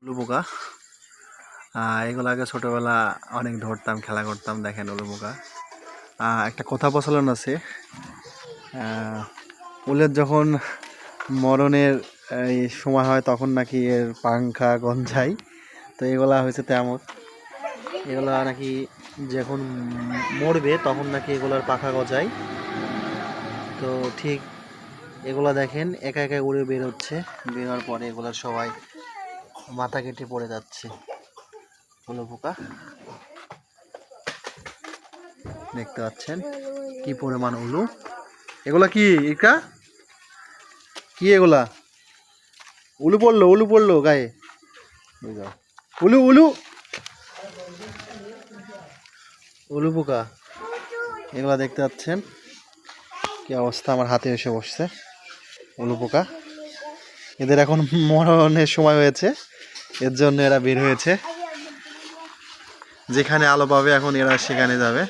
উলু পোকা এগুলো আগে ছোটোবেলা অনেক ধরতাম, খেলা করতাম। দেখেন উলু পোকা। একটা কথা প্রচলন আছে, উলের যখন মরণের এই সময় হয় তখন নাকি এর পাংখা গঞ্জায়। তো এগুলা হয়েছে তেমন, এগুলা নাকি যখন মরবে তখন নাকি এগুলার পাখা গজায়। তো ঠিক এগুলা দেখেন একা একা উড়ে বেরোচ্ছে, বেরোর পরে এগুলার সবাই মাথা কেটে পড়ে যাচ্ছে। উলু পোকা দেখতে পাচ্ছেন কি পরিমাণ উলু। এগুলা কি ইকা, কি এগুলা? উলু পড়লো, উলু পড়লো গায়ে। উলু উলু উলু পোকা এগুলা দেখতে পাচ্ছেন কি অবস্থা। আমার হাতে এসে বসছে উলু পোকা। এদের এখন মরণের সময় হয়েছে, এর জন্য এরা বের হয়েছে। যেখানে আলো পাবে এখন এরা সেখানে যাবে।